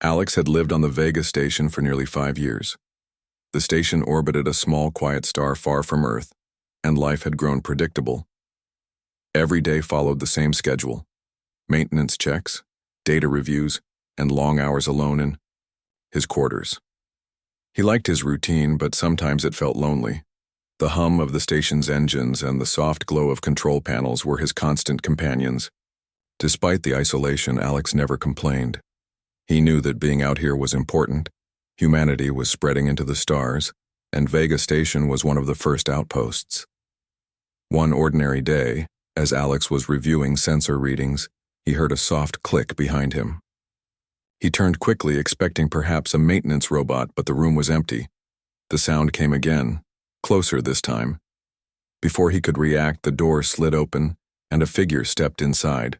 Alex had lived on the Vega station for nearly 5 years. The station orbited a small, quiet star far from Earth, and life had grown predictable. Every day followed the same schedule: maintenance checks, data reviews, and long hours alone in his quarters. He liked his routine, but sometimes it felt lonely. The hum of the station's engines and the soft glow of control panels were his constant companions. Despite the isolation, Alex never complained. He knew that being out here was important. Humanity was spreading into the stars, and Vega Station was one of the first outposts. One ordinary day, as Alex was reviewing sensor readings, he heard a soft click behind him. He turned quickly, expecting perhaps a maintenance robot, but the room was empty. The sound came again, closer this time. Before he could react, the door slid open, and a figure stepped inside.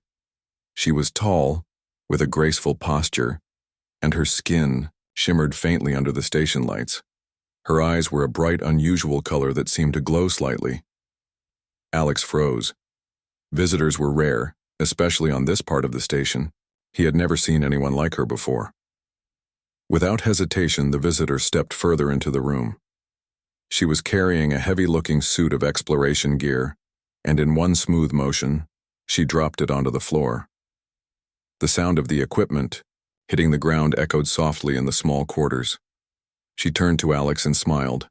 She was tall, with a graceful posture, and her skin shimmered faintly under the station lights. Her eyes were a bright, unusual color that seemed to glow slightly. Alex froze. Visitors were rare, especially on this part of the station. He had never seen anyone like her before. Without hesitation, the visitor stepped further into the room. She was carrying a heavy-looking suit of exploration gear, and in one smooth motion, she dropped it onto the floor. The sound of the equipment hitting the ground echoed softly in the small quarters. She turned to Alex and smiled.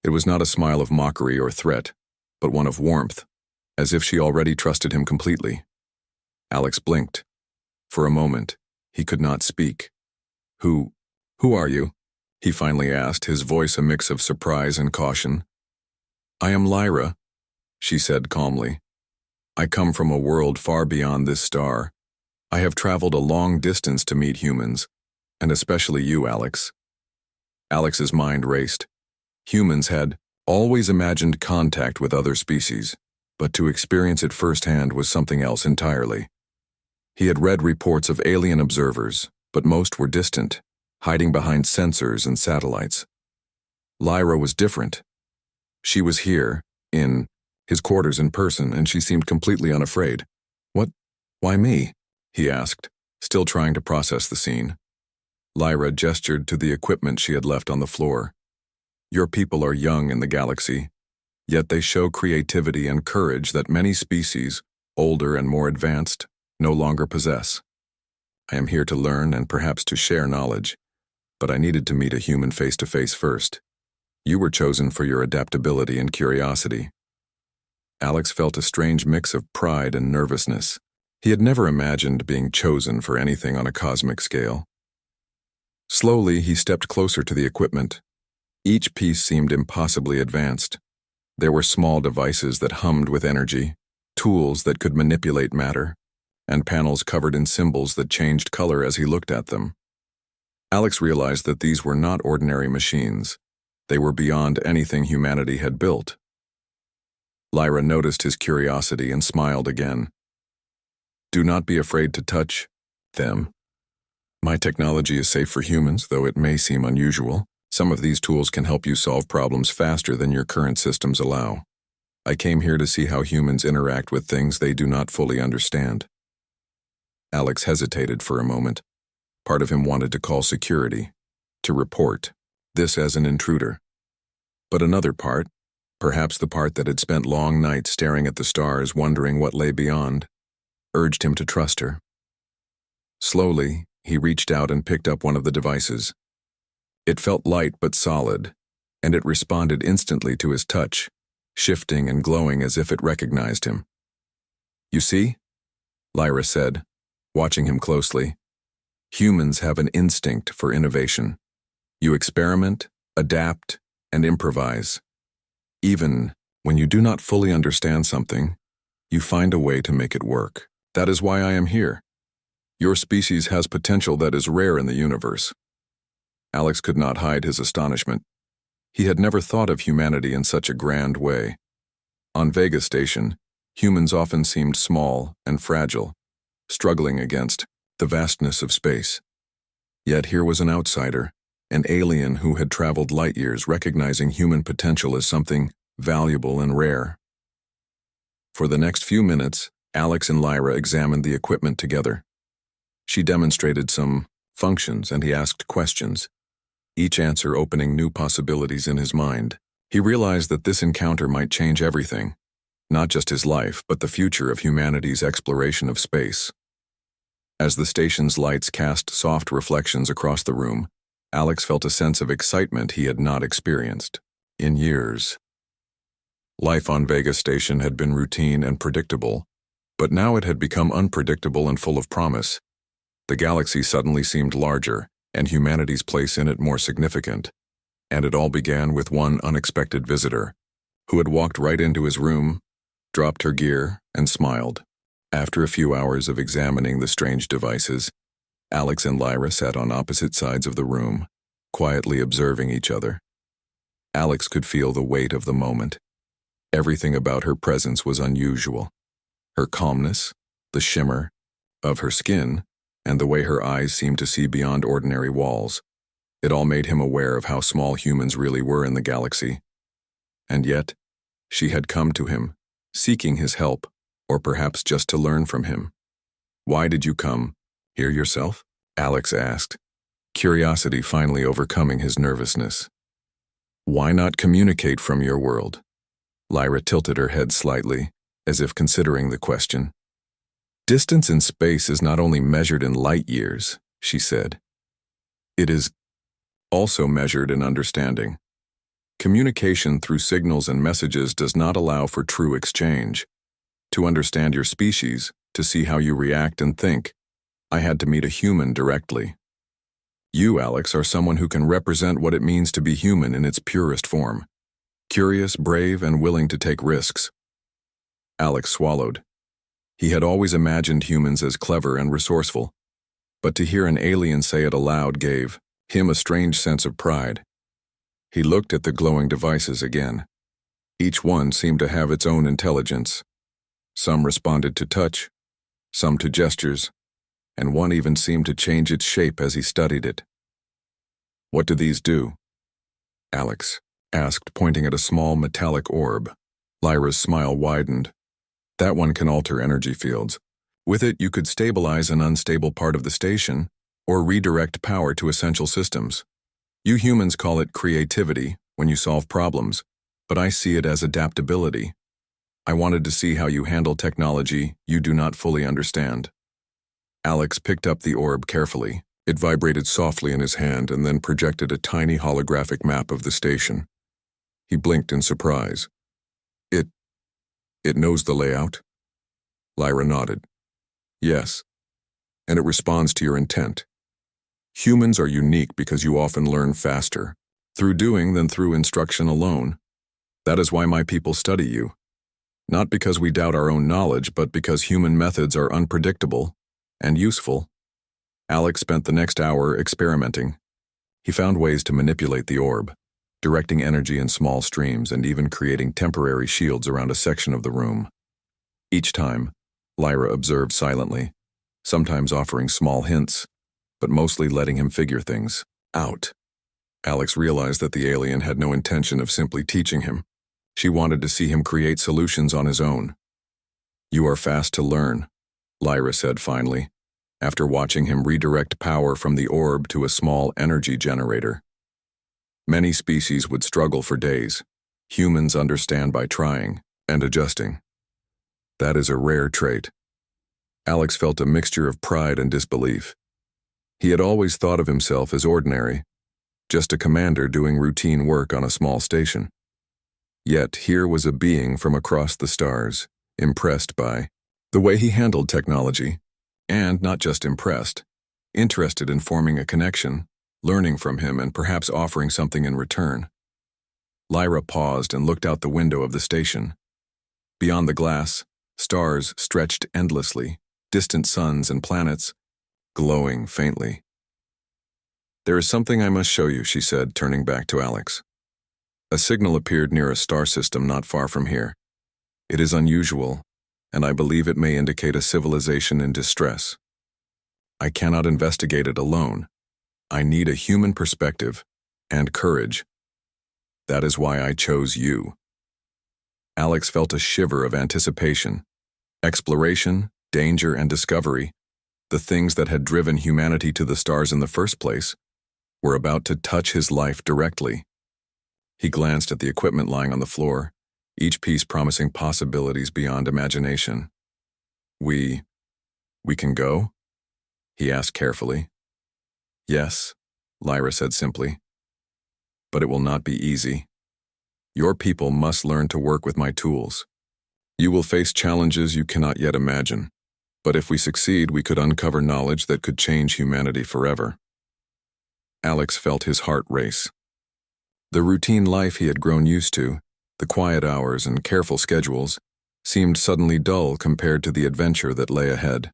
It was not a smile of mockery or threat, but one of warmth, as if she already trusted him completely. Alex blinked. For a moment, he could not speak. Who are you?" he finally asked, his voice a mix of surprise and caution. "I am Lyra," she said calmly. "I come from a world far beyond this star. I have traveled a long distance to meet humans, and especially you, Alex." Alex's mind raced. Humans had always imagined contact with other species, but to experience it firsthand was something else entirely. He had read reports of alien observers, but most were distant, hiding behind sensors and satellites. Lyra was different. She was here, in his quarters in person, and she seemed completely unafraid. Why me?" he asked, still trying to process the scene. Lyra gestured to the equipment she had left on the floor. "Your people are young in the galaxy, yet they show creativity and courage that many species, older and more advanced, no longer possess. I am here to learn and perhaps to share knowledge, but I needed to meet a human face-to-face first. You were chosen for your adaptability and curiosity." Alex felt a strange mix of pride and nervousness. He had never imagined being chosen for anything on a cosmic scale. Slowly, he stepped closer to the equipment. Each piece seemed impossibly advanced. There were small devices that hummed with energy, tools that could manipulate matter, and panels covered in symbols that changed color as he looked at them. Alex realized that these were not ordinary machines. They were beyond anything humanity had built. Lyra noticed his curiosity and smiled again. "Do not be afraid to touch them. My technology is safe for humans, though it may seem unusual. Some of these tools can help you solve problems faster than your current systems allow. I came here to see how humans interact with things they do not fully understand." Alex hesitated for a moment. Part of him wanted to call security, to report this as an intruder. But another part, perhaps the part that had spent long nights staring at the stars, wondering what lay beyond, urged him to trust her. Slowly, he reached out and picked up one of the devices. It felt light but solid, and it responded instantly to his touch, shifting and glowing as if it recognized him. "You see?" Lyra said, watching him closely. "Humans have an instinct for innovation. You experiment, adapt, and improvise. Even when you do not fully understand something, you find a way to make it work. That is why I am here. Your species has potential that is rare in the universe." Alex could not hide his astonishment. He had never thought of humanity in such a grand way. On Vega Station, humans often seemed small and fragile, struggling against the vastness of space. Yet here was an outsider, an alien who had traveled light years, recognizing human potential as something valuable and rare. For the next few minutes, Alex and Lyra examined the equipment together. She demonstrated some functions, and he asked questions, each answer opening new possibilities in his mind. He realized that this encounter might change everything, not just his life, but the future of humanity's exploration of space. As the station's lights cast soft reflections across the room, Alex felt a sense of excitement he had not experienced in years. Life on Vega Station had been routine and predictable, but now it had become unpredictable and full of promise. The galaxy suddenly seemed larger, and humanity's place in it more significant. And it all began with one unexpected visitor, who had walked right into his room, dropped her gear, and smiled. After a few hours of examining the strange devices, Alex and Lyra sat on opposite sides of the room, quietly observing each other. Alex could feel the weight of the moment. Everything about her presence was unusual. Her calmness, the shimmer of her skin, and the way her eyes seemed to see beyond ordinary walls. It all made him aware of how small humans really were in the galaxy. And yet, she had come to him, seeking his help, or perhaps just to learn from him. "Why did you come here yourself?" Alex asked, curiosity finally overcoming his nervousness. "Why not communicate from your world?" Lyra tilted her head slightly, as if considering the question. "Distance in space is not only measured in light years," she said. "It is also measured in understanding. Communication through signals and messages does not allow for true exchange. To understand your species, to see how you react and think, I had to meet a human directly. You, Alex, are someone who can represent what it means to be human in its purest form. Curious, brave, and willing to take risks." Alex swallowed. He had always imagined humans as clever and resourceful, but to hear an alien say it aloud gave him a strange sense of pride. He looked at the glowing devices again. Each one seemed to have its own intelligence. Some responded to touch, some to gestures, and one even seemed to change its shape as he studied it. "What do these do?" Alex asked, pointing at a small metallic orb. Lyra's smile widened. "That one can alter energy fields. With it, you could stabilize an unstable part of the station or redirect power to essential systems. You humans call it creativity when you solve problems, but I see it as adaptability. I wanted to see how you handle technology you do not fully understand." Alex picked up the orb carefully. It vibrated softly in his hand and then projected a tiny holographic map of the station. He blinked in surprise. It knows the layout?" Lyra nodded. "Yes, and it responds to your intent. Humans are unique because you often learn faster through doing than through instruction alone. That is why my people study you. Not because we doubt our own knowledge, but because human methods are unpredictable and useful." Alex spent the next hour experimenting. He found ways to manipulate the orb, directing energy in small streams and even creating temporary shields around a section of the room. Each time, Lyra observed silently, sometimes offering small hints, but mostly letting him figure things out. Alex realized that the alien had no intention of simply teaching him. She wanted to see him create solutions on his own. "You are fast to learn," Lyra said finally, after watching him redirect power from the orb to a small energy generator. "Many species would struggle for days. Humans understand by trying and adjusting. That is a rare trait." Alex felt a mixture of pride and disbelief. He had always thought of himself as ordinary, just a commander doing routine work on a small station. Yet here was a being from across the stars, impressed by the way he handled technology, and not just impressed, interested in forming a connection, learning from him and perhaps offering something in return. Lyra paused and looked out the window of the station. Beyond the glass, stars stretched endlessly, distant suns and planets glowing faintly. "There is something I must show you," she said, turning back to Alex. "A signal appeared near a star system not far from here. It is unusual, and I believe it may indicate a civilization in distress. I cannot investigate it alone. I need a human perspective and courage. That is why I chose you." Alex felt a shiver of anticipation. Exploration, danger, and discovery. The things that had driven humanity to the stars in the first place were about to touch his life directly. He glanced at the equipment lying on the floor, each piece promising possibilities beyond imagination. We can go?" he asked carefully. "Yes," Lyra said simply. "But it will not be easy. Your people must learn to work with my tools. You will face challenges you cannot yet imagine, but if we succeed, we could uncover knowledge that could change humanity forever." Alex felt his heart race. The routine life he had grown used to, the quiet hours and careful schedules, seemed suddenly dull compared to the adventure that lay ahead.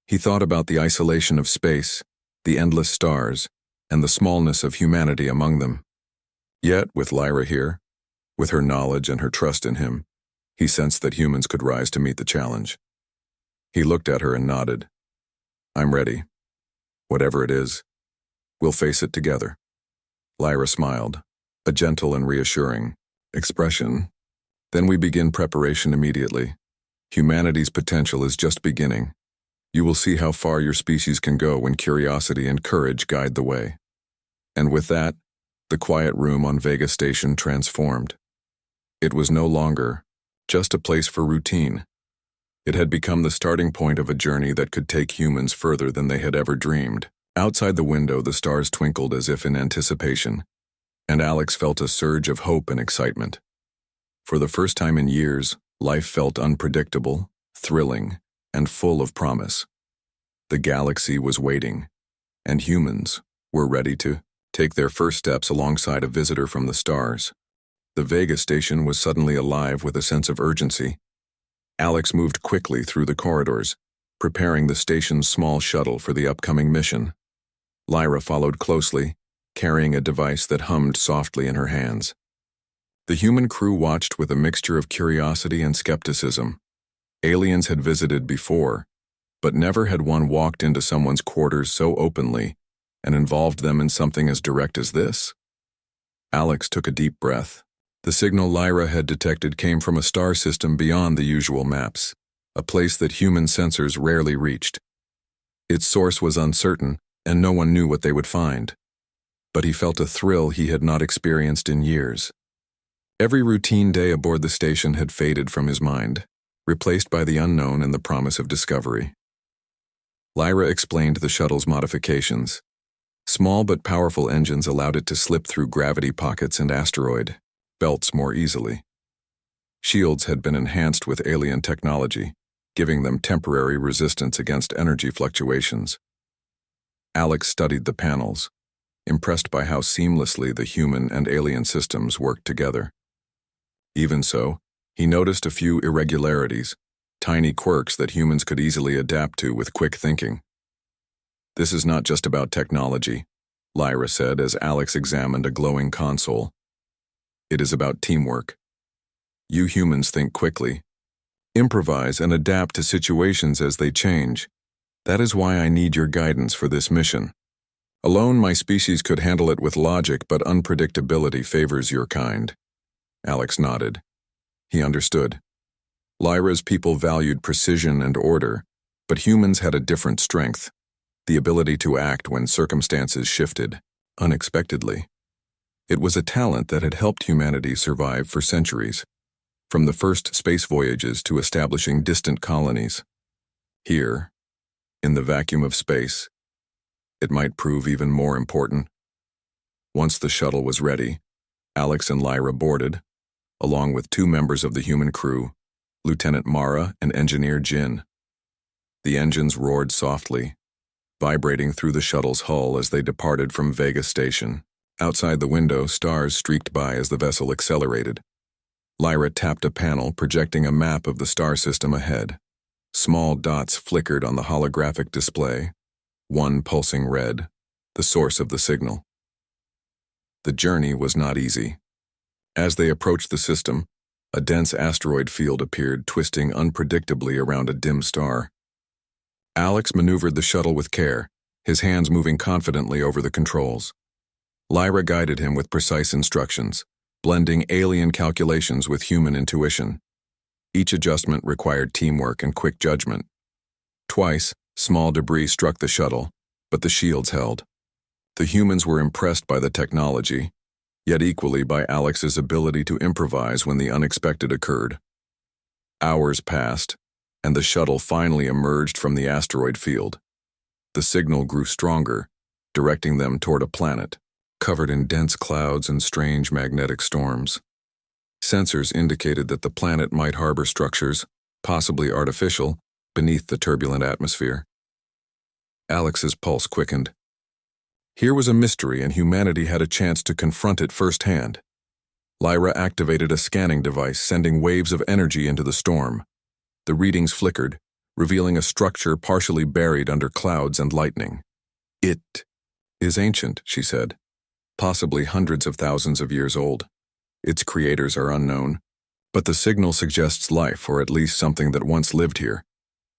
He thought about the isolation of space, the endless stars, and the smallness of humanity among them. Yet, with Lyra here, with her knowledge and her trust in him, he sensed that humans could rise to meet the challenge. He looked at her and nodded. "I'm ready. Whatever it is, we'll face it together." Lyra smiled, a gentle and reassuring expression. "Then we begin preparation immediately. Humanity's potential is just beginning. You will see how far your species can go when curiosity and courage guide the way." And with that, the quiet room on Vega Station transformed. It was no longer just a place for routine. It had become the starting point of a journey that could take humans further than they had ever dreamed. Outside the window, the stars twinkled as if in anticipation, and Alex felt a surge of hope and excitement. For the first time in years, life felt unpredictable, thrilling, and full of promise. The galaxy was waiting, and humans were ready to take their first steps alongside a visitor from the stars. The Vega Station was suddenly alive with a sense of urgency. Alex moved quickly through the corridors, preparing the station's small shuttle for the upcoming mission. Lyra followed closely, carrying a device that hummed softly in her hands. The human crew watched with a mixture of curiosity and skepticism. Aliens had visited before, but never had one walked into someone's quarters so openly and involved them in something as direct as this. Alex took a deep breath. The signal Lyra had detected came from a star system beyond the usual maps, a place that human sensors rarely reached. Its source was uncertain, and no one knew what they would find. But he felt a thrill he had not experienced in years. Every routine day aboard the station had faded from his mind, replaced by the unknown and the promise of discovery. Lyra explained the shuttle's modifications. Small but powerful engines allowed it to slip through gravity pockets and asteroid belts more easily. Shields had been enhanced with alien technology, giving them temporary resistance against energy fluctuations. Alex studied the panels, impressed by how seamlessly the human and alien systems worked together. Even so, he noticed a few irregularities, tiny quirks that humans could easily adapt to with quick thinking. "This is not just about technology," Lyra said as Alex examined a glowing console. "It is about teamwork. You humans think quickly, improvise, and adapt to situations as they change. That is why I need your guidance for this mission. Alone, my species could handle it with logic, but unpredictability favors your kind." Alex nodded. He understood. Lyra's people valued precision and order, but humans had a different strength, the ability to act when circumstances shifted, unexpectedly. It was a talent that had helped humanity survive for centuries, from the first space voyages to establishing distant colonies. Here, in the vacuum of space, it might prove even more important. Once the shuttle was ready, Alex and Lyra boarded, along with two members of the human crew, Lieutenant Mara and Engineer Jin. The engines roared softly, vibrating through the shuttle's hull as they departed from Vega Station. Outside the window, stars streaked by as the vessel accelerated. Lyra tapped a panel projecting a map of the star system ahead. Small dots flickered on the holographic display, one pulsing red, the source of the signal. The journey was not easy. As they approached the system, a dense asteroid field appeared, twisting unpredictably around a dim star. Alex maneuvered the shuttle with care, his hands moving confidently over the controls. Lyra guided him with precise instructions, blending alien calculations with human intuition. Each adjustment required teamwork and quick judgment. Twice, Small debris struck the shuttle, but the shields held. The humans were impressed by the technology, yet equally by Alex's ability to improvise when the unexpected occurred. Hours passed, and the shuttle finally emerged from the asteroid field. The signal grew stronger, directing them toward a planet, covered in dense clouds and strange magnetic storms. Sensors indicated that the planet might harbor structures, possibly artificial, beneath the turbulent atmosphere. Alex's pulse quickened. Here was a mystery, and humanity had a chance to confront it firsthand. Lyra activated a scanning device, sending waves of energy into the storm. The readings flickered, revealing a structure partially buried under clouds and lightning. It is ancient, she said, possibly hundreds of thousands of years old. Its creators are unknown, but the signal suggests life, or at least something that once lived here.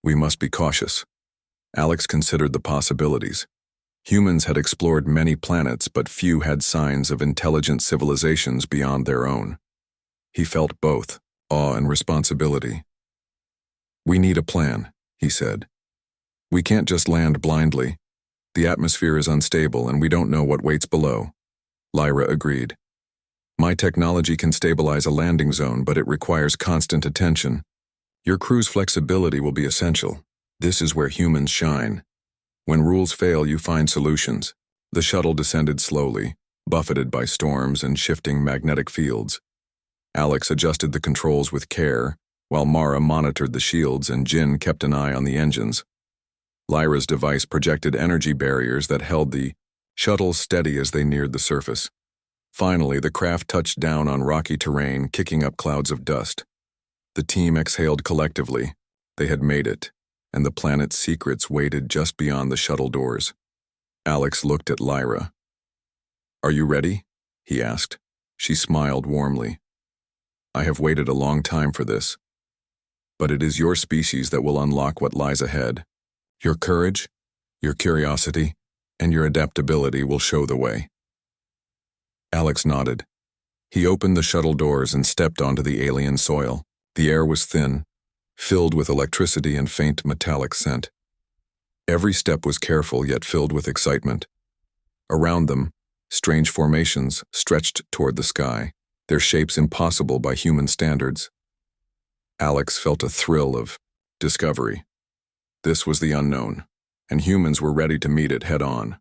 We must be cautious. Alex considered the possibilities. Humans had explored many planets, but few had signs of intelligent civilizations beyond their own. He felt both awe and responsibility. We need a plan, he said. We can't just land blindly. The atmosphere is unstable and we don't know what waits below. Lyra agreed. My technology can stabilize a landing zone, but it requires constant attention. Your crew's flexibility will be essential. This is where humans shine. When rules fail, you find solutions. The shuttle descended slowly, buffeted by storms and shifting magnetic fields. Alex adjusted the controls with care, while Mara monitored the shields and Jin kept an eye on the engines. Lyra's device projected energy barriers that held the shuttle steady as they neared the surface. Finally, the craft touched down on rocky terrain, kicking up clouds of dust. The team exhaled collectively. They had made it, and the planet's secrets waited just beyond the shuttle doors. Alex looked at Lyra. "Are you ready?" he asked. She smiled warmly. "I have waited a long time for this. But it is your species that will unlock what lies ahead. Your courage, your curiosity, and your adaptability will show the way." Alex nodded. He opened the shuttle doors and stepped onto the alien soil. The air was thin, filled with electricity and faint metallic scent. Every step was careful yet filled with excitement. Around them, strange formations stretched toward the sky, their shapes impossible by human standards. Alex felt a thrill of discovery. This was the unknown, and humans were ready to meet it head-on.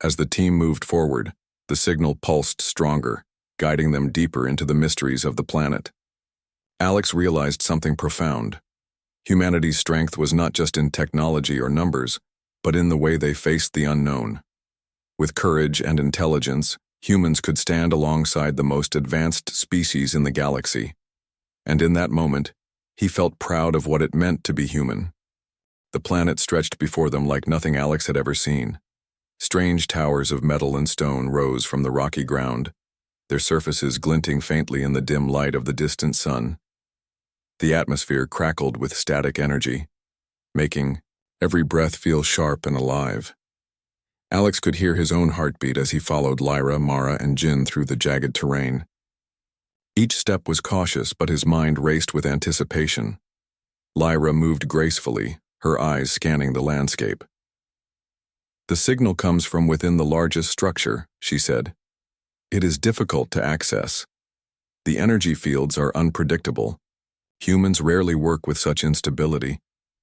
As the team moved forward, the signal pulsed stronger, guiding them deeper into the mysteries of the planet. Alex realized something profound. Humanity's strength was not just in technology or numbers, but in the way they faced the unknown. With courage and intelligence, humans could stand alongside the most advanced species in the galaxy. And in that moment, he felt proud of what it meant to be human. The planet stretched before them like nothing Alex had ever seen. Strange towers of metal and stone rose from the rocky ground, their surfaces glinting faintly in the dim light of the distant sun. The atmosphere crackled with static energy, making every breath feel sharp and alive. Alex could hear his own heartbeat as he followed Lyra, Mara, and Jin through the jagged terrain. Each step was cautious, but his mind raced with anticipation. Lyra moved gracefully, her eyes scanning the landscape. "The signal comes from within the largest structure," she said. "It is difficult to access. The energy fields are unpredictable. Humans rarely work with such instability,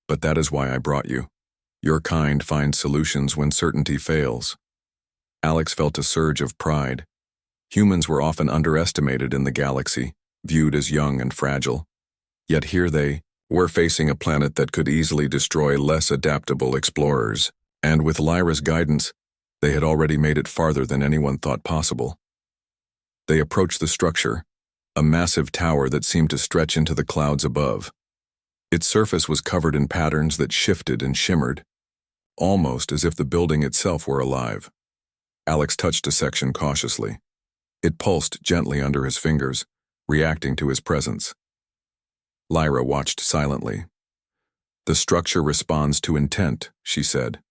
but that is why I brought you. Your kind finds solutions when certainty fails." Alex felt a surge of pride. Humans were often underestimated in the galaxy, viewed as young and fragile. Yet here they were facing a planet that could easily destroy less adaptable explorers. And with Lyra's guidance, they had already made it farther than anyone thought possible. They approached the structure, a massive tower that seemed to stretch into the clouds above. Its surface was covered in patterns that shifted and shimmered, almost as if the building itself were alive. Alex touched a section cautiously. It pulsed gently under his fingers, reacting to his presence. Lyra watched silently. "The structure responds to intent," she said.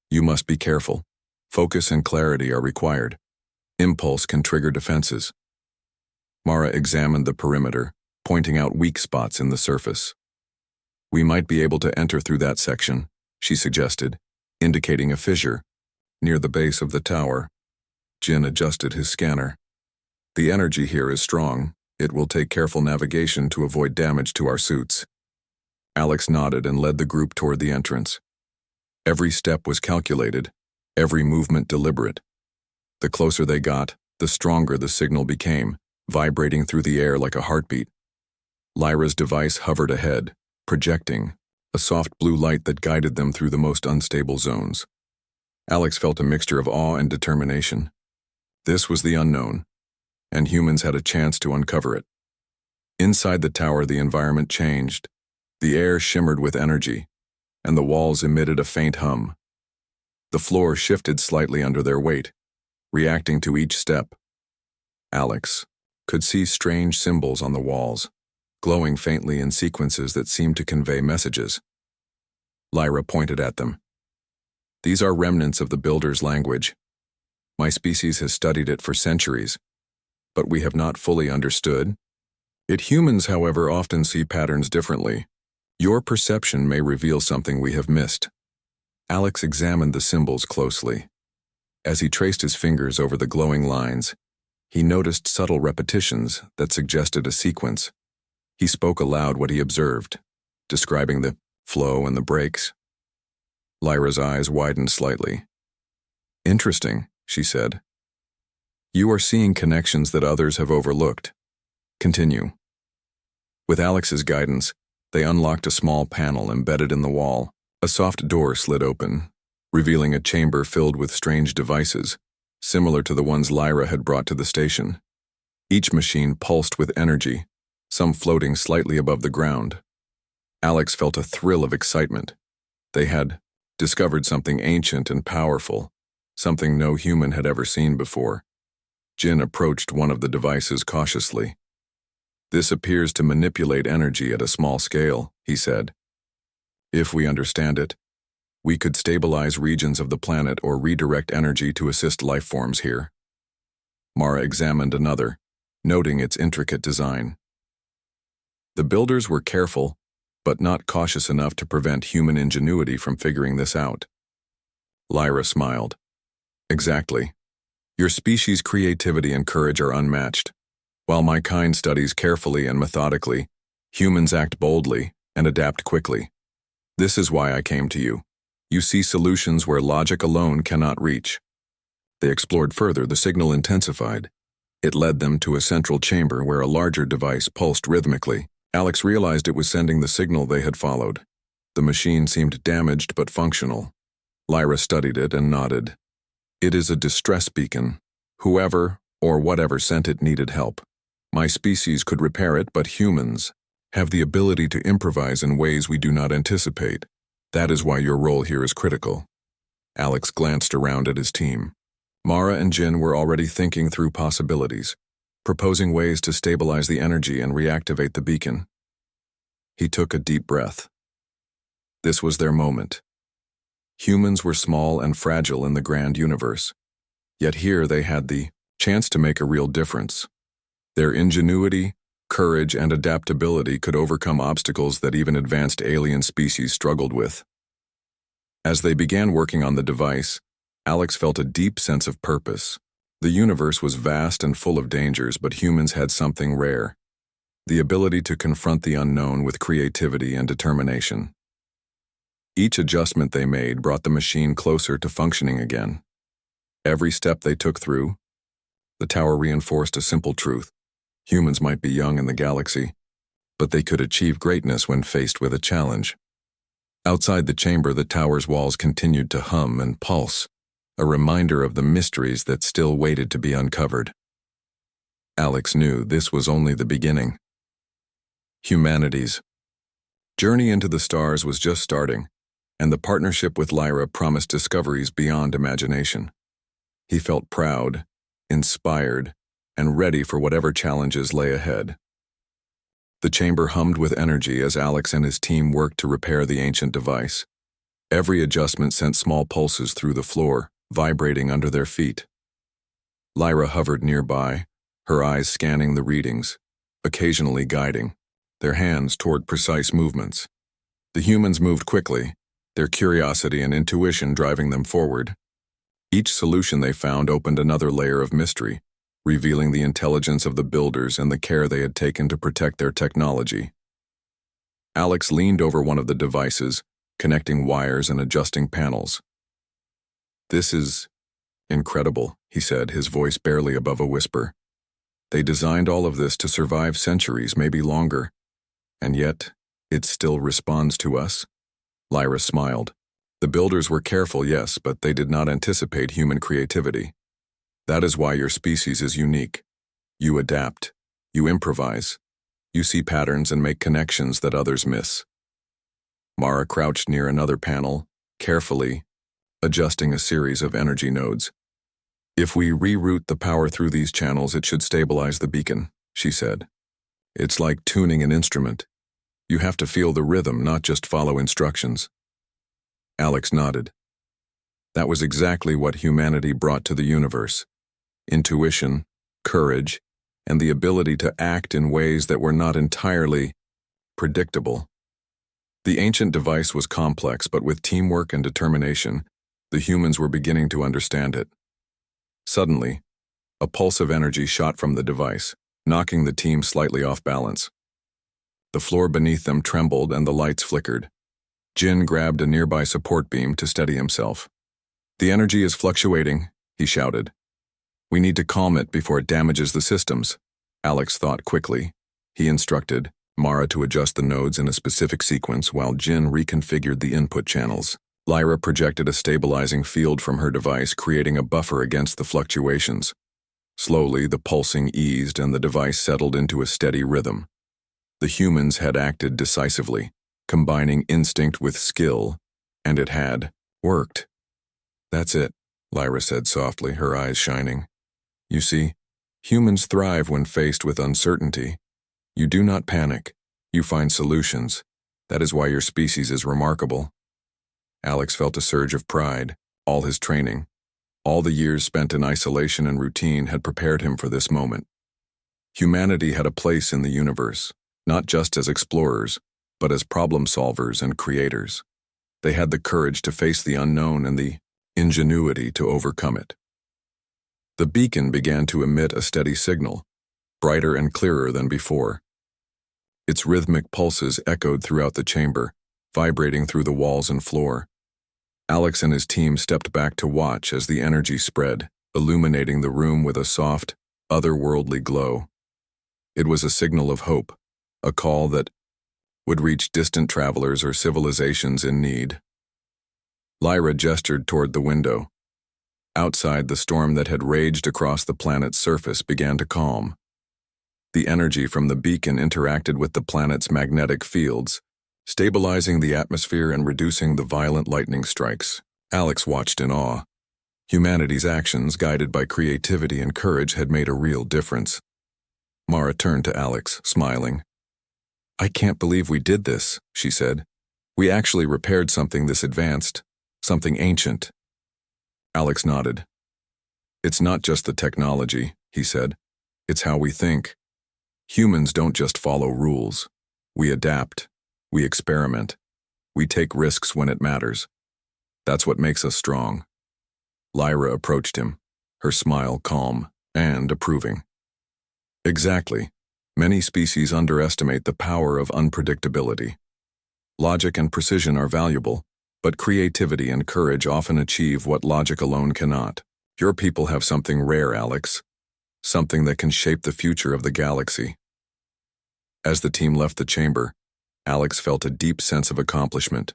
"You must be careful. Focus and clarity are required. Impulse can trigger defenses." Mara examined the perimeter, pointing out weak spots in the surface. "We might be able to enter through that section," she suggested, indicating a fissure near the base of the tower. Jin adjusted his scanner. The energy here is strong. It will take careful navigation to avoid damage to our suits. Alex nodded and led the group toward the entrance. Every step was calculated, every movement deliberate. The closer they got, the stronger the signal became, vibrating through the air like a heartbeat. Lyra's device hovered ahead, projecting a soft blue light that guided them through the most unstable zones. Alex felt a mixture of awe and determination. This was the unknown, and humans had a chance to uncover it. Inside the tower, the environment changed. The air shimmered with energy, and the walls emitted a faint hum. The floor shifted slightly under their weight, reacting to each step. Alex could see strange symbols on the walls, glowing faintly in sequences that seemed to convey messages. Lyra pointed at them. These are remnants of the Builder's language. My species has studied it for centuries, but we have not fully understood it. Humans, however, often see patterns differently. Your perception may reveal something we have missed. Alex examined the symbols closely. As he traced his fingers over the glowing lines, he noticed subtle repetitions that suggested a sequence. He spoke aloud what he observed, describing the flow and the breaks. Lyra's eyes widened slightly. Interesting, she said. You are seeing connections that others have overlooked. Continue. With Alex's guidance, they unlocked a small panel embedded in the wall. A soft door slid open, revealing a chamber filled with strange devices, similar to the ones Lyra had brought to the station. Each machine pulsed with energy, some floating slightly above the ground. Alex felt a thrill of excitement. They had discovered something ancient and powerful, something no human had ever seen before. Jin approached one of the devices cautiously. This appears to manipulate energy at a small scale, he said. If we understand it, we could stabilize regions of the planet or redirect energy to assist life forms here. Mara examined another, noting its intricate design. The builders were careful, but not cautious enough to prevent human ingenuity from figuring this out. Lyra smiled. Exactly. Your species' creativity and courage are unmatched. While my kind studies carefully and methodically, humans act boldly and adapt quickly. This is why I came to you. You see solutions where logic alone cannot reach. They explored further. The signal intensified. It led them to a central chamber where a larger device pulsed rhythmically. Alex realized it was sending the signal they had followed. The machine seemed damaged but functional. Lyra studied it and nodded. It is a distress beacon. Whoever or whatever sent it needed help. My species could repair it, but humans have the ability to improvise in ways we do not anticipate. That is why your role here is critical. Alex glanced around at his team. Mara and Jin were already thinking through possibilities, proposing ways to stabilize the energy and reactivate the beacon. He took a deep breath. This was their moment. Humans were small and fragile in the grand universe, yet here they had the chance to make a real difference. Their ingenuity, courage, and adaptability could overcome obstacles that even advanced alien species struggled with. As they began working on the device, Alex felt a deep sense of purpose. The universe was vast and full of dangers, but humans had something rare: the ability to confront the unknown with creativity and determination. Each adjustment they made brought the machine closer to functioning again. Every step they took through, the tower reinforced a simple truth. Humans might be young in the galaxy, but they could achieve greatness when faced with a challenge. Outside the chamber, the tower's walls continued to hum and pulse, a reminder of the mysteries that still waited to be uncovered. Alex knew this was only the beginning. Humanity's journey into the stars was just starting, and the partnership with Lyra promised discoveries beyond imagination. He felt proud, inspired, and ready for whatever challenges lay ahead. The chamber hummed with energy as Alex and his team worked to repair the ancient device. Every adjustment sent small pulses through the floor, vibrating under their feet. Lyra hovered nearby, her eyes scanning the readings, occasionally guiding their hands toward precise movements. The humans moved quickly, their curiosity and intuition driving them forward. Each solution they found opened another layer of mystery, revealing the intelligence of the builders and the care they had taken to protect their technology. Alex leaned over one of the devices, connecting wires and adjusting panels. "This is incredible," he said, his voice barely above a whisper. "They designed all of this to survive centuries, maybe longer. And yet, it still responds to us?" Lyra smiled. "The builders were careful, yes, but they did not anticipate human creativity. That is why your species is unique. You adapt. You improvise. You see patterns and make connections that others miss." Mara crouched near another panel, carefully adjusting a series of energy nodes. "If we reroute the power through these channels, it should stabilize the beacon," she said. "It's like tuning an instrument. You have to feel the rhythm, not just follow instructions." Alex nodded. That was exactly what humanity brought to the universe: intuition, courage, and the ability to act in ways that were not entirely predictable. The ancient device was complex, but with teamwork and determination, the humans were beginning to understand it. Suddenly, a pulse of energy shot from the device, knocking the team slightly off balance. The floor beneath them trembled and the lights flickered. Jin grabbed a nearby support beam to steady himself. "The energy is fluctuating," he shouted. "We need to calm it before it damages the systems." Alex thought quickly. He instructed Mara to adjust the nodes in a specific sequence while Jin reconfigured the input channels. Lyra projected a stabilizing field from her device, creating a buffer against the fluctuations. Slowly, the pulsing eased and the device settled into a steady rhythm. The humans had acted decisively, combining instinct with skill, and it had worked. "That's it," Lyra said softly, her eyes shining. "You see, humans thrive when faced with uncertainty. You do not panic. You find solutions. That is why your species is remarkable." Alex felt a surge of pride. All his training, all the years spent in isolation and routine had prepared him for this moment. Humanity had a place in the universe, not just as explorers, but as problem solvers and creators. They had the courage to face the unknown and the ingenuity to overcome it. The beacon began to emit a steady signal, brighter and clearer than before. Its rhythmic pulses echoed throughout the chamber, vibrating through the walls and floor. Alex and his team stepped back to watch as the energy spread, illuminating the room with a soft, otherworldly glow. It was a signal of hope, a call that would reach distant travelers or civilizations in need. Lyra gestured toward the window. Outside, the storm that had raged across the planet's surface began to calm. The energy from the beacon interacted with the planet's magnetic fields, stabilizing the atmosphere and reducing the violent lightning strikes. Alex watched in awe. Humanity's actions, guided by creativity and courage, had made a real difference. Mara turned to Alex, smiling. "I can't believe we did this," she said. "We actually repaired something this advanced, something ancient." Alex nodded. "It's not just the technology," he said. "It's how we think. Humans don't just follow rules. We adapt. We experiment. We take risks when it matters. That's what makes us strong." Lyra approached him, her smile calm and approving. "Exactly. Many species underestimate the power of unpredictability. Logic and precision are valuable, but creativity and courage often achieve what logic alone cannot. Your people have something rare, Alex. Something that can shape the future of the galaxy." As the team left the chamber, Alex felt a deep sense of accomplishment.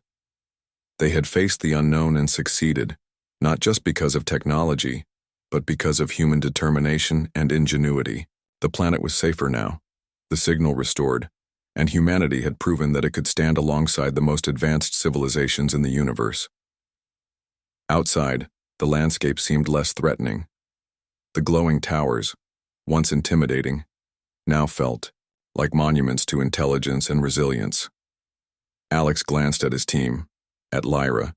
They had faced the unknown and succeeded, not just because of technology, but because of human determination and ingenuity. The planet was safer now, the signal restored, and humanity had proven that it could stand alongside the most advanced civilizations in the universe. Outside, the landscape seemed less threatening. The glowing towers, once intimidating, now felt like monuments to intelligence and resilience. Alex glanced at his team, at Lyra,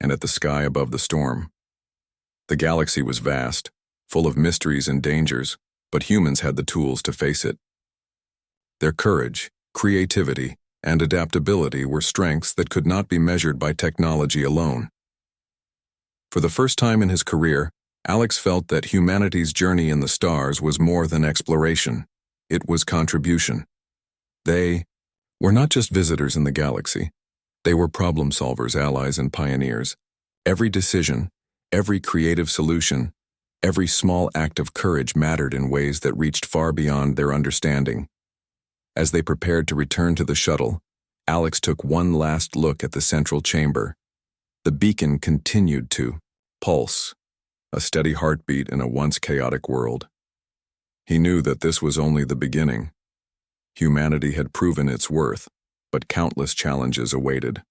and at the sky above the storm. The galaxy was vast, full of mysteries and dangers, but humans had the tools to face it. Their courage, creativity, and adaptability were strengths that could not be measured by technology alone. For the first time in his career, Alex felt that humanity's journey in the stars was more than exploration. It was contribution. They were not just visitors in the galaxy. They were problem solvers, allies, and pioneers. Every decision, every creative solution, every small act of courage mattered in ways that reached far beyond their understanding. As they prepared to return to the shuttle, Alex took one last look at the central chamber. The beacon continued to pulse, a steady heartbeat in a once chaotic world. He knew that this was only the beginning. Humanity had proven its worth, but countless challenges awaited.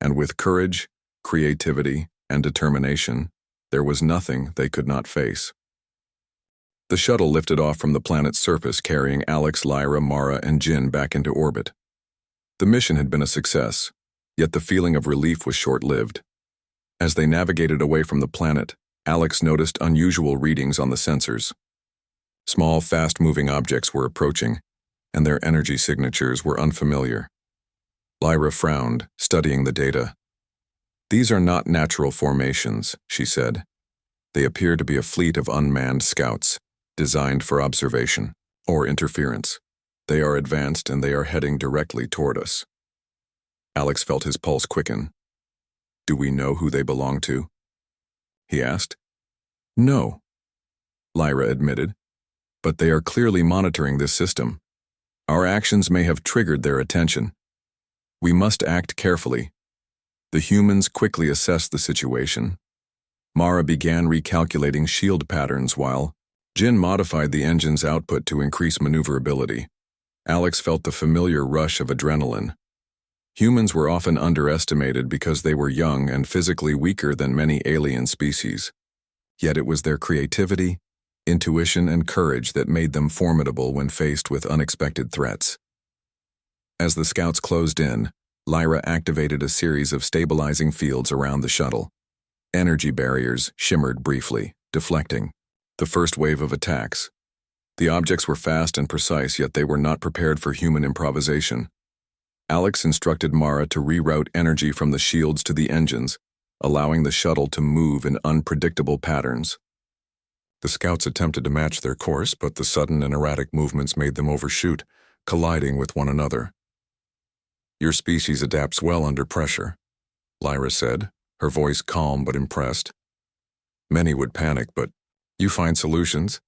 And with courage, creativity, and determination, there was nothing they could not face. The shuttle lifted off from the planet's surface, carrying Alex, Lyra, Mara, and Jin back into orbit. The mission had been a success, yet the feeling of relief was short-lived. As they navigated away from the planet, Alex noticed unusual readings on the sensors. Small, fast-moving objects were approaching, and their energy signatures were unfamiliar. Lyra frowned, studying the data. "These are not natural formations," she said. "They appear to be a fleet of unmanned scouts, designed for observation or interference. They are advanced and they are heading directly toward us." Alex felt his pulse quicken. "Do we know who they belong to?" he asked. "No," Lyra admitted, "but they are clearly monitoring this system. Our actions may have triggered their attention. We must act carefully." The humans quickly assessed the situation. Mara began recalculating shield patterns while Jin modified the engine's output to increase maneuverability. Alex felt the familiar rush of adrenaline. Humans were often underestimated because they were young and physically weaker than many alien species. Yet it was their creativity, intuition, and courage that made them formidable when faced with unexpected threats. As the scouts closed in, Lyra activated a series of stabilizing fields around the shuttle. Energy barriers shimmered briefly, deflecting the first wave of attacks. The objects were fast and precise, yet they were not prepared for human improvisation. Alex instructed Mara to reroute energy from the shields to the engines, allowing the shuttle to move in unpredictable patterns. The scouts attempted to match their course, but the sudden and erratic movements made them overshoot, colliding with one another. "Your species adapts well under pressure," Lyra said, her voice calm but impressed. "Many would panic, but you find solutions?"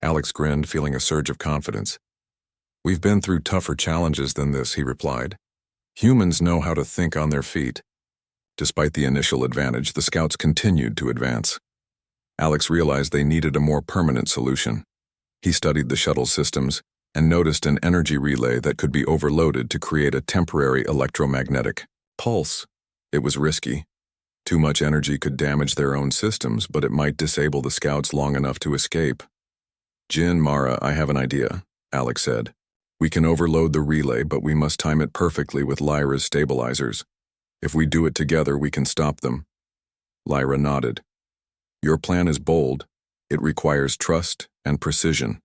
Alex grinned, feeling a surge of confidence. "We've been through tougher challenges than this," he replied. "Humans know how to think on their feet." Despite the initial advantage, the scouts continued to advance. Alex realized they needed a more permanent solution. He studied the shuttle systems and noticed an energy relay that could be overloaded to create a temporary electromagnetic pulse. It was risky. Too much energy could damage their own systems, but it might disable the scouts long enough to escape. "Jin, Mara, I have an idea," Alex said. "We can overload the relay, but we must time it perfectly with Lyra's stabilizers. If we do it together, we can stop them." Lyra nodded. "Your plan is bold. It requires trust and precision.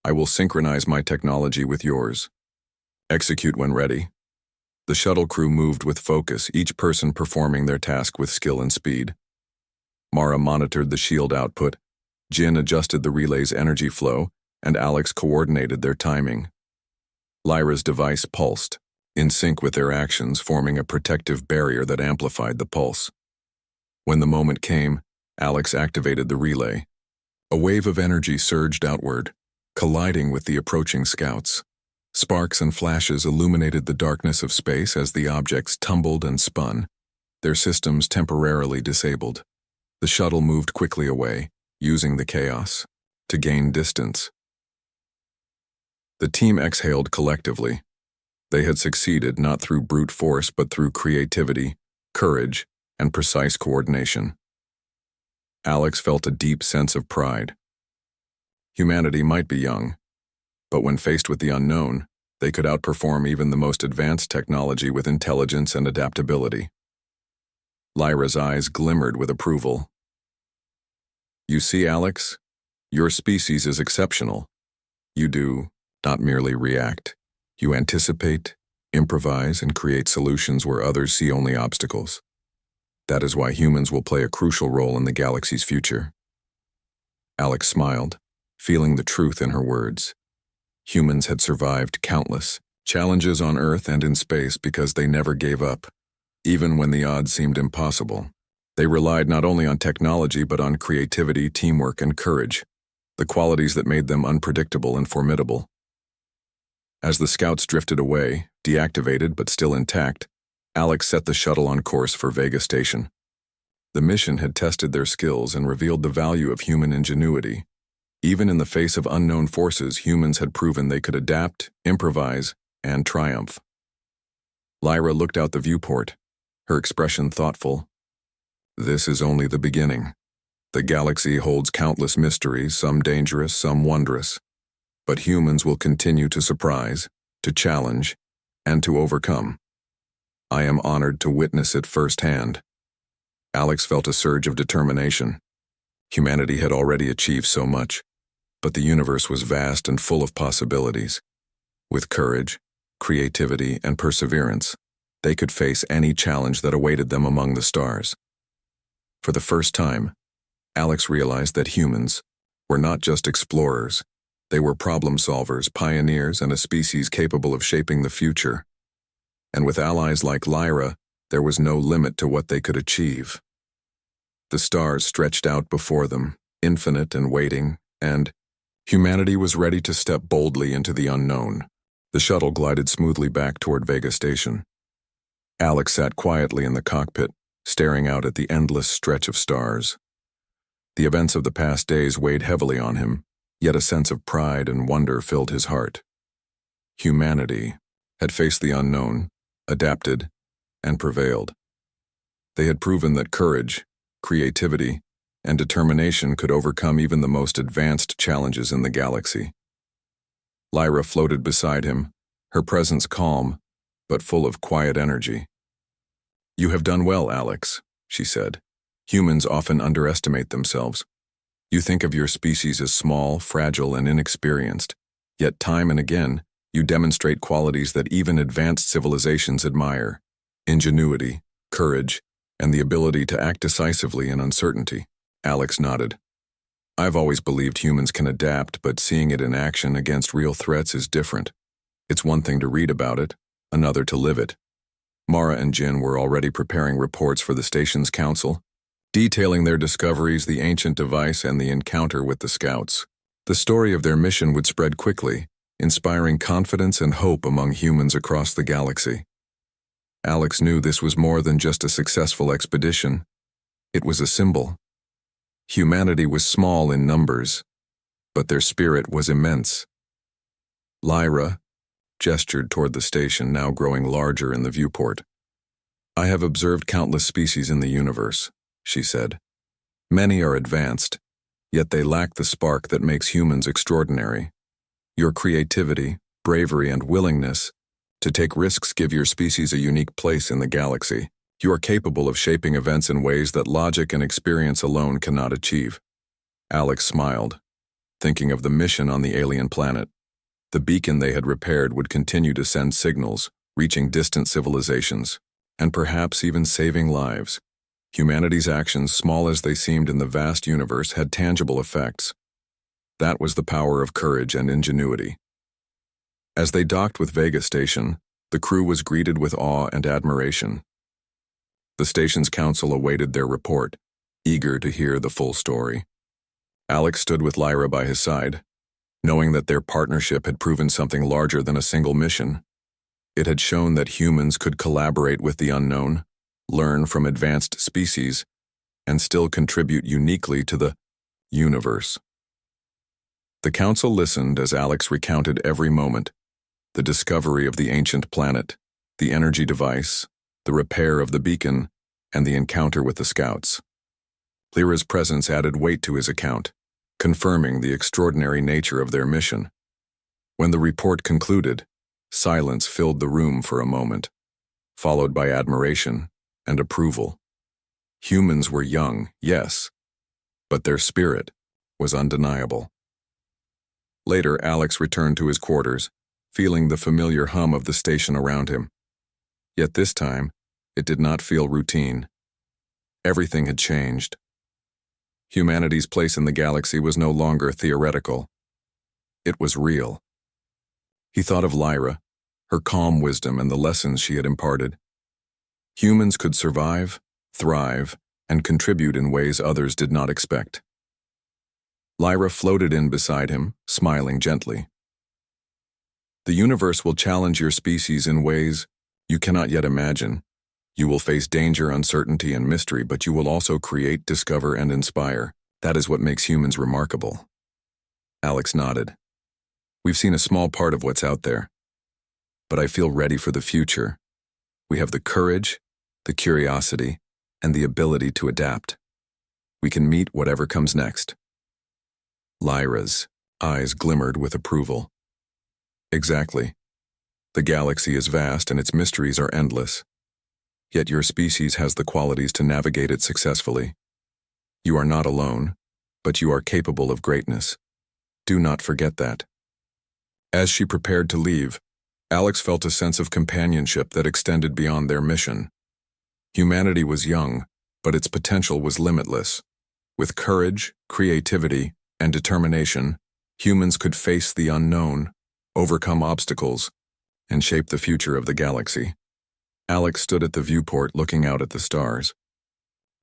I will synchronize my technology with yours. Execute when ready." The shuttle crew moved with focus, each person performing their task with skill and speed. Mara monitored the shield output, Jin adjusted the relay's energy flow, and Alex coordinated their timing. Lyra's device pulsed, in sync with their actions, forming a protective barrier that amplified the pulse. When the moment came, Alex activated the relay. A wave of energy surged outward, colliding with the approaching scouts. Sparks and flashes illuminated the darkness of space as the objects tumbled and spun, their systems temporarily disabled. The shuttle moved quickly away, using the chaos to gain distance. The team exhaled collectively. They had succeeded not through brute force but through creativity, courage, and precise coordination. Alex felt a deep sense of pride. Humanity might be young, but when faced with the unknown, they could outperform even the most advanced technology with intelligence and adaptability. Lyra's eyes glimmered with approval. "You see, Alex, your species is exceptional. You do not merely react. You anticipate, improvise, and create solutions where others see only obstacles. That is why humans will play a crucial role in the galaxy's future. Alex smiled, feeling the truth in her words. Humans had survived countless challenges on Earth and in space because they never gave up. Even when the odds seemed impossible, they relied not only on technology but on creativity, teamwork, and courage, the qualities that made them unpredictable and formidable. As the scouts drifted away, deactivated but still intact, Alex set the shuttle on course for Vega Station. The mission had tested their skills and revealed the value of human ingenuity. Even in the face of unknown forces, humans had proven they could adapt, improvise, and triumph. Lyra looked out the viewport, her expression thoughtful. This is only the beginning. The galaxy holds countless mysteries, some dangerous, some wondrous. But humans will continue to surprise, to challenge, and to overcome. I am honored to witness it firsthand. Alex felt a surge of determination. Humanity had already achieved so much, but the universe was vast and full of possibilities. With courage, creativity, and perseverance, they could face any challenge that awaited them among the stars. For the first time, Alex realized that humans were not just explorers. They were problem solvers, pioneers, and a species capable of shaping the future. And with allies like Lyra, there was no limit to what they could achieve. The stars stretched out before them, infinite and waiting, and humanity was ready to step boldly into the unknown. The shuttle glided smoothly back toward Vega Station. Alex sat quietly in the cockpit, staring out at the endless stretch of stars. The events of the past days weighed heavily on him, yet a sense of pride and wonder filled his heart. Humanity had faced the unknown, adapted, and prevailed. They had proven that courage, creativity, and determination could overcome even the most advanced challenges in the galaxy. Lyra floated beside him, her presence calm, but full of quiet energy. "You have done well, Alex," she said. "Humans often underestimate themselves. You think of your species as small, fragile, and inexperienced, yet time and again, you demonstrate qualities that even advanced civilizations admire: ingenuity, courage, and the ability to act decisively in uncertainty." Alex nodded. "I've always believed humans can adapt, but seeing it in action against real threats is different. It's one thing to read about it, another to live it." Mara and Jin were already preparing reports for the station's council, detailing their discoveries, the ancient device, and the encounter with the scouts. The story of their mission would spread quickly, inspiring confidence and hope among humans across the galaxy. Alex knew this was more than just a successful expedition. It was a symbol. Humanity was small in numbers, but their spirit was immense. Lyra gestured toward the station, now growing larger in the viewport. "I have observed countless species in the universe," she said. "Many are advanced, yet they lack the spark that makes humans extraordinary. Your creativity, bravery, and willingness to take risks give your species a unique place in the galaxy. You are capable of shaping events in ways that logic and experience alone cannot achieve." Alex smiled, thinking of the mission on the alien planet. The beacon they had repaired would continue to send signals, reaching distant civilizations, and perhaps even saving lives. Humanity's actions, small as they seemed in the vast universe, had tangible effects. That was the power of courage and ingenuity. As they docked with Vega Station, the crew was greeted with awe and admiration. The station's council awaited their report, eager to hear the full story. Alex stood with Lyra by his side, knowing that their partnership had proven something larger than a single mission. It had shown that humans could collaborate with the unknown, learn from advanced species, and still contribute uniquely to the universe. The council listened as Alex recounted every moment: the discovery of the ancient planet, the energy device, the repair of the beacon, and the encounter with the scouts. Lyra's presence added weight to his account, confirming the extraordinary nature of their mission. When the report concluded, silence filled the room for a moment, followed by admiration and approval. Humans were young, yes, but their spirit was undeniable. Later, Alex returned to his quarters, feeling the familiar hum of the station around him. Yet this time, it did not feel routine. Everything had changed. Humanity's place in the galaxy was no longer theoretical. It was real. He thought of Lyra, her calm wisdom and the lessons she had imparted. Humans could survive, thrive, and contribute in ways others did not expect. Lyra floated in beside him, smiling gently. The universe will challenge your species in ways you cannot yet imagine. You will face danger, uncertainty, and mystery, but you will also create, discover, and inspire. That is what makes humans remarkable. Alex nodded. We've seen a small part of what's out there, but I feel ready for the future. We have the courage, the curiosity, and the ability to adapt. We can meet whatever comes next. Lyra's eyes glimmered with approval. Exactly. The galaxy is vast and its mysteries are endless. Yet your species has the qualities to navigate it successfully. You are not alone, but you are capable of greatness. Do not forget that. As she prepared to leave, Alex felt a sense of companionship that extended beyond their mission. Humanity was young, but its potential was limitless. With courage, creativity, and determination, humans could face the unknown, overcome obstacles, and shape the future of the galaxy. Alex stood at the viewport looking out at the stars.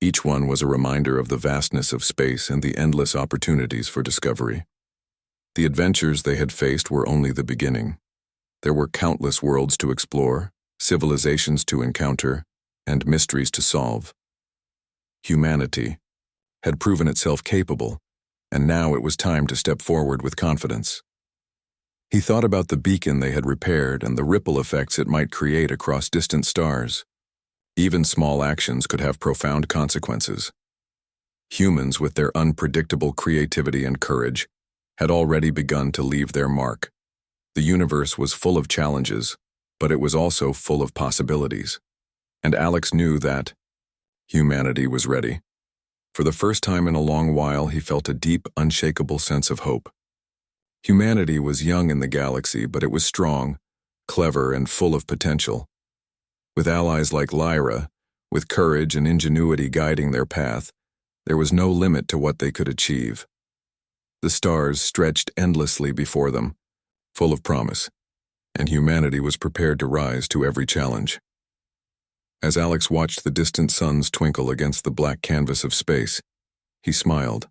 Each one was a reminder of the vastness of space and the endless opportunities for discovery. The adventures they had faced were only the beginning. There were countless worlds to explore, civilizations to encounter, and mysteries to solve. Humanity had proven itself capable, and now it was time to step forward with confidence. He thought about the beacon they had repaired and the ripple effects it might create across distant stars. Even small actions could have profound consequences. Humans, with their unpredictable creativity and courage, had already begun to leave their mark. The universe was full of challenges, but it was also full of possibilities. And Alex knew that humanity was ready. For the first time in a long while, he felt a deep, unshakable sense of hope. Humanity was young in the galaxy, but it was strong, clever, and full of potential. With allies like Lyra, with courage and ingenuity guiding their path, there was no limit to what they could achieve. The stars stretched endlessly before them, full of promise, and humanity was prepared to rise to every challenge. As Alex watched the distant suns twinkle against the black canvas of space, he smiled.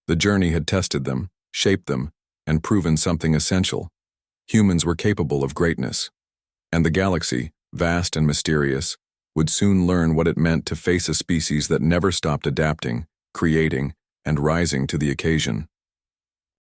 The journey had tested them, shaped them, and proven something essential. Humans were capable of greatness, and the galaxy, vast and mysterious, would soon learn what it meant to face a species that never stopped adapting, creating, and rising to the occasion.